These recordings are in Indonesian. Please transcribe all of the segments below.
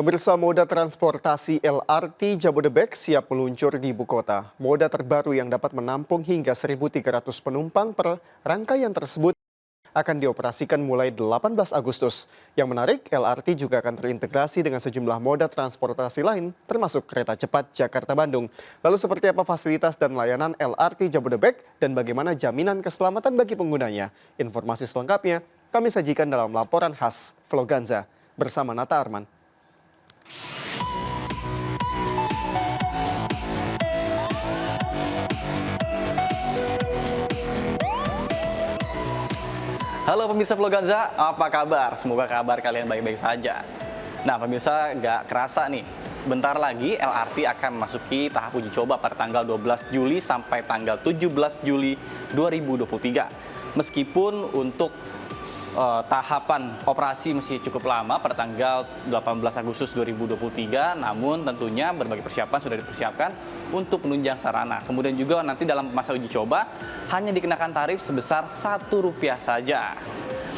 Pemirsa, moda transportasi LRT Jabodebek siap meluncur di ibu kota. Moda terbaru yang dapat menampung hingga 1.300 penumpang per rangkaian tersebut akan dioperasikan mulai 18 Agustus. Yang menarik, LRT juga akan terintegrasi dengan sejumlah moda transportasi lain, termasuk kereta cepat Jakarta-Bandung. Lalu seperti apa fasilitas dan layanan LRT Jabodebek dan bagaimana jaminan keselamatan bagi penggunanya? Informasi selengkapnya kami sajikan dalam laporan khas Vloganza bersama Nata Arman. Halo pemirsa Vloganza, apa kabar? Semoga kabar kalian baik-baik saja. Nah pemirsa, nggak kerasa nih, bentar lagi LRT akan memasuki tahap uji coba pada tanggal 12 Juli sampai tanggal 17 Juli 2023. Meskipun untuk tahapan operasi masih cukup lama pada tanggal 18 Agustus 2023, namun tentunya berbagai persiapan sudah dipersiapkan untuk penunjang sarana. Kemudian juga nanti dalam masa uji coba hanya dikenakan tarif sebesar Rp1 saja.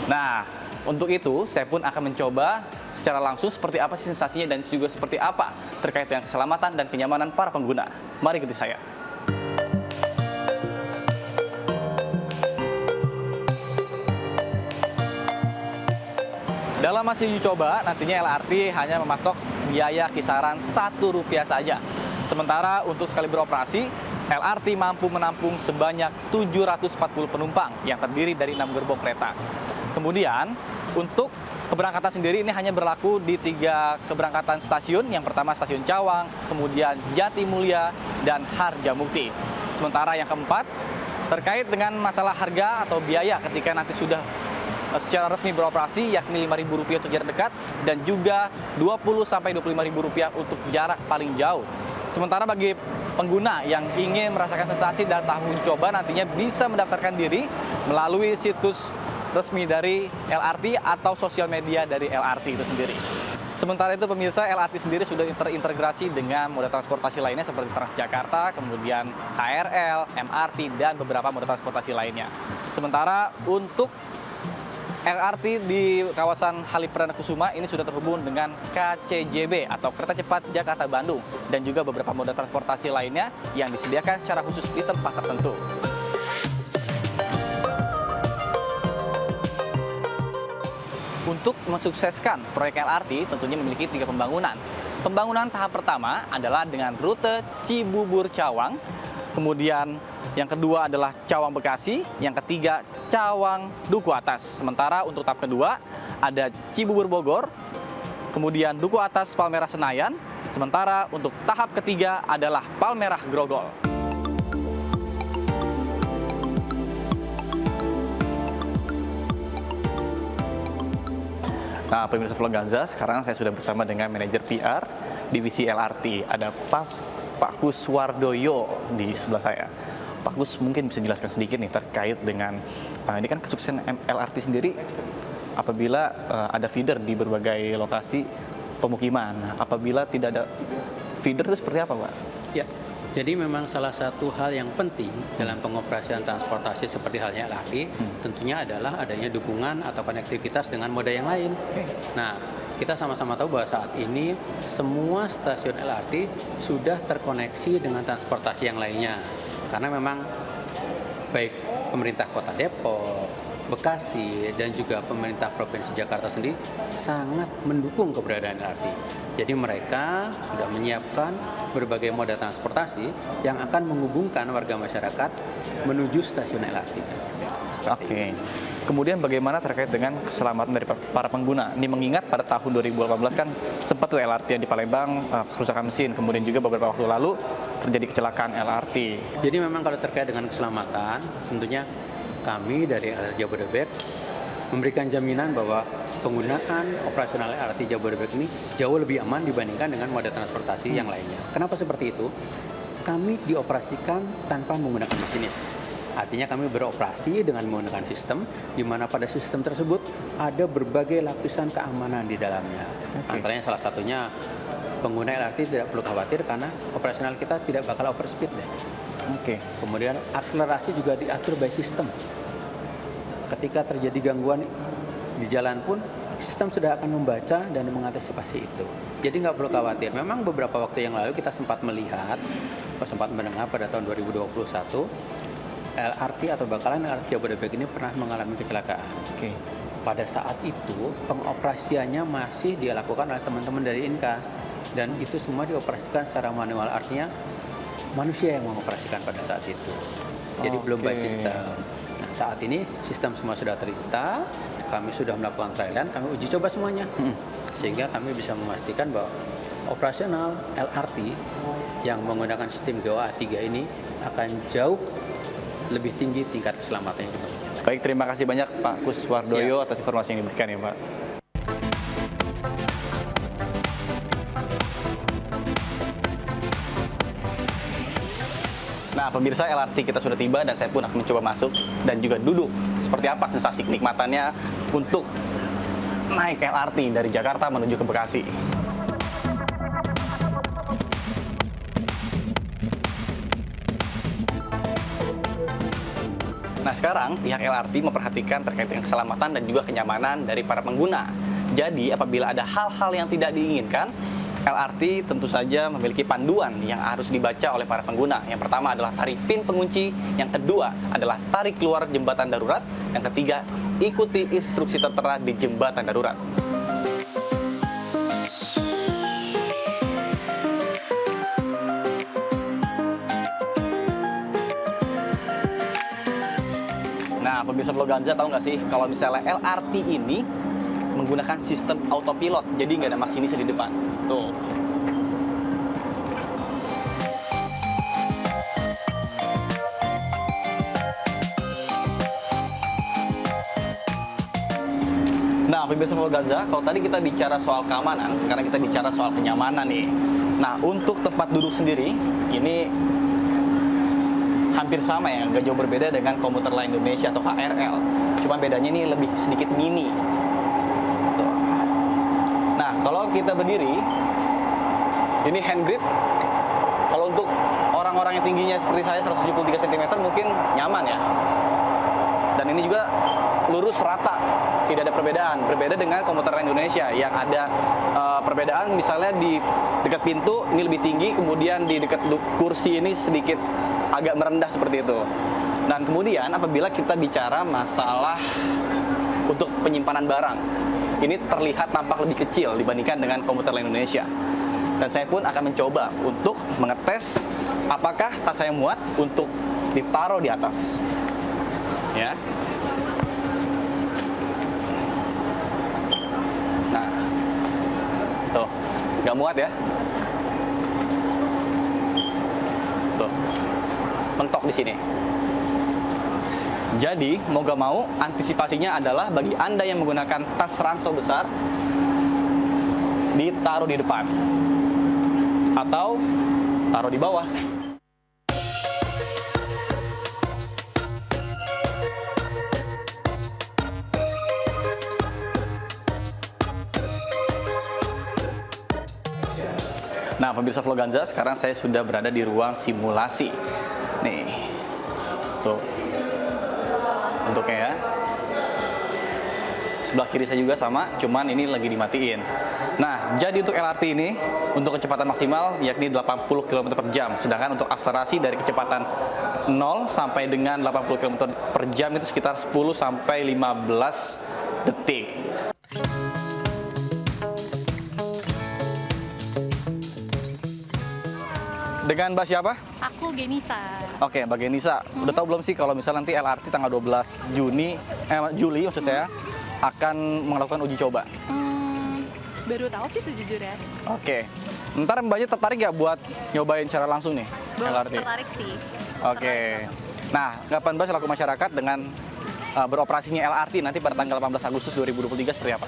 Nah, untuk itu saya pun akan mencoba secara langsung seperti apa sih sensasinya dan juga seperti apa terkait dengan keselamatan dan kenyamanan para pengguna. Mari ikuti saya. Dalam masa uji coba, nantinya LRT hanya mematok biaya kisaran Rp1 saja. Sementara untuk sekali beroperasi, LRT mampu menampung sebanyak 740 penumpang yang terdiri dari 6 gerbong kereta. Kemudian, untuk keberangkatan sendiri ini hanya berlaku di 3 keberangkatan stasiun. Yang pertama stasiun Cawang, kemudian Jatimulya, dan Harjamukti. Sementara yang keempat, terkait dengan masalah harga atau biaya ketika nanti sudah secara resmi beroperasi, yakni Rp5.000 untuk jarak dekat dan juga Rp20.000–Rp25.000 untuk jarak paling jauh. Sementara bagi pengguna yang ingin merasakan sensasi dan tahap uji coba nantinya bisa mendaftarkan diri melalui situs resmi dari LRT atau sosial media dari LRT itu sendiri. Sementara itu pemirsa, LRT sendiri sudah terintegrasi dengan moda transportasi lainnya seperti Transjakarta, kemudian KRL, MRT, dan beberapa moda transportasi lainnya. Sementara untuk LRT di kawasan Halim Perdana Kusuma ini sudah terhubung dengan KCJB atau Kereta Cepat Jakarta-Bandung dan juga beberapa moda transportasi lainnya yang disediakan secara khusus di tempat tertentu. Untuk mensukseskan proyek LRT tentunya memiliki 3 pembangunan. Pembangunan tahap pertama adalah dengan rute Cibubur-Cawang, kemudian yang kedua adalah Cawang Bekasi, yang ketiga Cawang Duku Atas. Sementara untuk tahap kedua ada Cibubur Bogor, kemudian Duku Atas Palmerah Senayan, sementara untuk tahap ketiga adalah Palmerah Grogol. Nah, pemirsa Vloganza, sekarang saya sudah bersama dengan manajer PR divisi LRT. Ada Pak Kuswardoyo di sebelah saya. Pak Kus, mungkin bisa jelaskan sedikit nih terkait dengan ini kan kesuksesan LRT sendiri apabila ada feeder di berbagai lokasi pemukiman. Apabila tidak ada feeder itu seperti apa, Pak? Ya, jadi memang salah satu hal yang penting dalam pengoperasian transportasi seperti halnya LRT tentunya adalah adanya dukungan atau konektivitas dengan moda yang lain. Nah, kita sama-sama tahu bahwa saat ini semua stasiun LRT sudah terkoneksi dengan transportasi yang lainnya. Karena memang baik pemerintah Kota Depok, Bekasi, dan juga pemerintah Provinsi Jakarta sendiri sangat mendukung keberadaan LRT. Jadi mereka sudah menyiapkan berbagai moda transportasi yang akan menghubungkan warga masyarakat menuju stasiun LRT. Oke. Kemudian bagaimana terkait dengan keselamatan dari para pengguna? Ini mengingat pada tahun 2018 kan sempat tuh LRT yang di Palembang kerusakan mesin, kemudian juga beberapa waktu lalu terjadi kecelakaan LRT. Jadi memang kalau terkait dengan keselamatan, tentunya kami dari LRT Jabodebek memberikan jaminan bahwa penggunaan operasional LRT Jabodebek ini jauh lebih aman dibandingkan dengan moda transportasi yang lainnya. Kenapa seperti itu? Kami dioperasikan tanpa menggunakan masinis. Artinya kami beroperasi dengan menggunakan sistem, di mana pada sistem tersebut ada berbagai lapisan keamanan di dalamnya. Antaranya salah satunya pengguna LRT tidak perlu khawatir karena operasional kita tidak bakal overspeed deh. Kemudian akselerasi juga diatur by system. Ketika terjadi gangguan di jalan pun sistem sudah akan membaca dan mengantisipasi itu. Jadi nggak perlu khawatir. Memang beberapa waktu yang lalu kita sempat melihat, atau sempat mendengar pada tahun 2021, LRT atau Bakalan LRT Jabodebek ini pernah mengalami kecelakaan. Oke. Pada saat itu pengoperasiannya masih dilakukan oleh teman-teman dari Inka dan itu semua dioperasikan secara manual, artinya manusia yang mengoperasikan pada saat itu. Jadi belum by sistem. Nah, saat ini sistem semua sudah terinstall, kami sudah melakukan trial dan kami uji coba semuanya. Sehingga kami bisa memastikan bahwa operasional LRT yang menggunakan sistem GOA 3 ini akan jauh lebih tinggi tingkat keselamatannya dibandingkan. Baik, terima kasih banyak Pak Kuswardoyo atas informasi yang diberikan ya Pak. Nah, pemirsa, LRT kita sudah tiba dan saya pun akan mencoba masuk dan juga duduk. Seperti apa sensasi kenikmatannya untuk naik LRT dari Jakarta menuju ke Bekasi. Nah, sekarang pihak LRT memperhatikan terkait dengan keselamatan dan juga kenyamanan dari para pengguna. Jadi, apabila ada hal-hal yang tidak diinginkan, LRT tentu saja memiliki panduan yang harus dibaca oleh para pengguna. Yang pertama adalah tarik pin pengunci, yang kedua adalah tarik keluar jembatan darurat, yang ketiga ikuti instruksi tertera di jembatan darurat. Nah, pemirsa Vloganza tahu nggak sih kalau misalnya LRT ini menggunakan sistem autopilot, jadi nggak ada masinis di depan. Tuh. Nah, pemirsa Vloganza, kalau tadi kita bicara soal keamanan, sekarang kita bicara soal kenyamanan nih. Nah, untuk tempat duduk sendiri, ini hampir sama ya, nggak jauh berbeda dengan komuter lain Indonesia atau KRL. Cuma bedanya ini lebih sedikit mini. Tuh. Nah, kalau kita berdiri, ini hand grip. Kalau untuk orang-orang yang tingginya seperti saya 173 cm mungkin nyaman ya. Dan ini juga lurus rata, tidak ada perbedaan. Berbeda dengan komuter lain Indonesia yang ada perbedaan, misalnya di dekat pintu ini lebih tinggi, kemudian di dekat kursi ini sedikit agak merendah seperti itu. Dan kemudian apabila kita bicara masalah untuk penyimpanan barang, ini terlihat nampak lebih kecil dibandingkan dengan komuter lain Indonesia. Dan saya pun akan mencoba untuk mengetes apakah tas saya muat untuk ditaruh di atas. Ya. Nah, tuh, nggak muat ya. Tuh, mentok di sini. Jadi, mau gak mau, antisipasinya adalah bagi Anda yang menggunakan tas ransel besar, ditaruh di depan. Atau taruh di bawah. Nah, pemirsa Vloganza, sekarang saya sudah berada di ruang simulasi. Nih, tuh, bentuknya ya. Sebelah kiri saya juga sama, cuman ini lagi dimatiin. Nah, jadi untuk LRT ini, untuk kecepatan maksimal yakni 80 km per jam. Sedangkan untuk akselerasi dari kecepatan 0 sampai dengan 80 km per jam itu sekitar 10 sampai 15 detik. Dengan Mbak siapa? Aku Genisa. Oke, Mbak Genisa. Udah tahu belum sih kalau misalnya nanti LRT tanggal 12 Juli maksud saya akan melakukan uji coba? Baru tahu sih sejujurnya. Oke. Ntar Mbaknya tertarik ya buat nyobain secara langsung nih LRT? Tertarik sih. Oke. Nah, kapan Mbak selaku masyarakat dengan beroperasinya LRT nanti pada tanggal 18 Agustus 2023 seperti apa?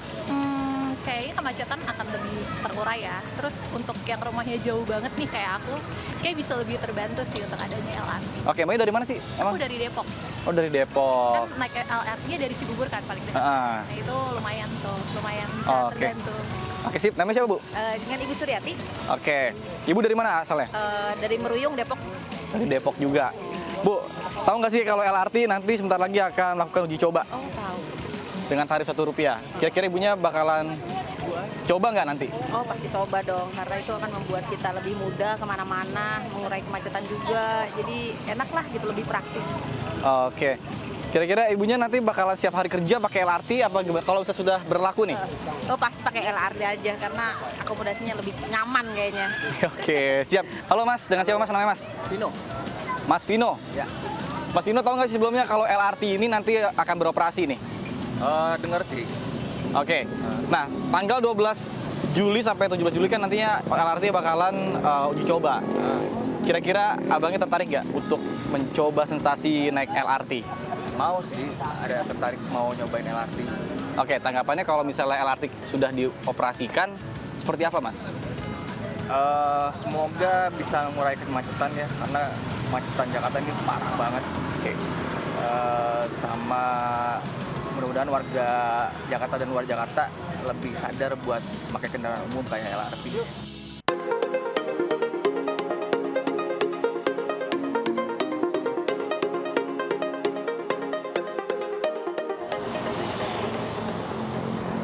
Kayaknya kemacetan akan lebih terurai ya. Terus untuk yang rumahnya jauh banget nih kayak aku, kayak bisa lebih terbantu sih untuk adanya LRT. Oke, Mbaknya dari mana sih? Aku dari Depok. Oh, dari Depok. Kan naik LRT-nya dari Cibubur kan paling dekat. Ah. Nah itu lumayan tuh, lumayan bisa Oke. terbantu. Oke, sip. Namanya siapa, Bu? Dengan Ibu Suryati, Oke. Ibu dari mana asalnya? dari Meruyung, Depok. Dari Depok juga. Bu, tahu nggak sih kalau LRT nanti sebentar lagi akan melakukan uji coba? Oh tahu. dengan tarif Rp1. Kira-kira ibunya bakalan coba nggak nanti? Oh pasti coba dong, karena itu akan membuat kita lebih mudah kemana-mana, mengurai kemacetan juga, jadi enak lah gitu, lebih praktis. Oke. Kira-kira ibunya nanti bakalan siap hari kerja pakai LRT apa gimana? Kalau misalnya sudah berlaku nih? Oh pasti pakai LRT aja, karena akomodasinya lebih nyaman kayaknya. Oke, siap. Halo Mas, dengan siapa Mas namanya Mas? Vino. Mas Vino? Ya. Mas Vino tahu nggak sih sebelumnya kalau LRT ini nanti akan beroperasi nih? Dengar sih. Oke. Nah, tanggal 12 Juli sampai 17 Juli kan nantinya LRT bakalan uji coba. Kira-kira abangnya tertarik nggak untuk mencoba sensasi naik LRT? Mau sih, ada tertarik mau nyobain LRT. Oke, tanggapannya kalau misalnya LRT sudah dioperasikan, seperti apa Mas? Semoga bisa mengurai kemacetan ya, karena kemacetan Jakarta ini parah banget. Oke. Sama mudah-mudahan warga Jakarta dan luar Jakarta lebih sadar buat pakai kendaraan umum kayak LRT.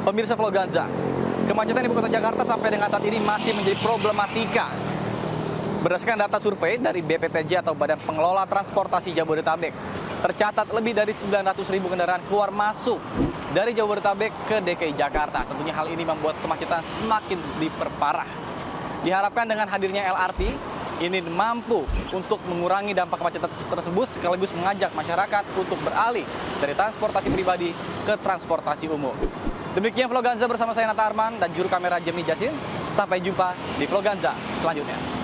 Pemirsa Vloganza, kemacetan ibu kota Jakarta sampai dengan saat ini masih menjadi problematika. Berdasarkan data survei dari BPTJ atau Badan Pengelola Transportasi Jabodetabek, tercatat lebih dari 900.000 kendaraan keluar masuk dari Jabodetabek ke DKI Jakarta. Tentunya hal ini membuat kemacetan semakin diperparah. Diharapkan dengan hadirnya LRT, ini mampu untuk mengurangi dampak kemacetan tersebut sekaligus mengajak masyarakat untuk beralih dari transportasi pribadi ke transportasi umum. Demikian Vloganza bersama saya Nata Arman dan juru kamera Jemni Jasin. Sampai jumpa di Vloganza selanjutnya.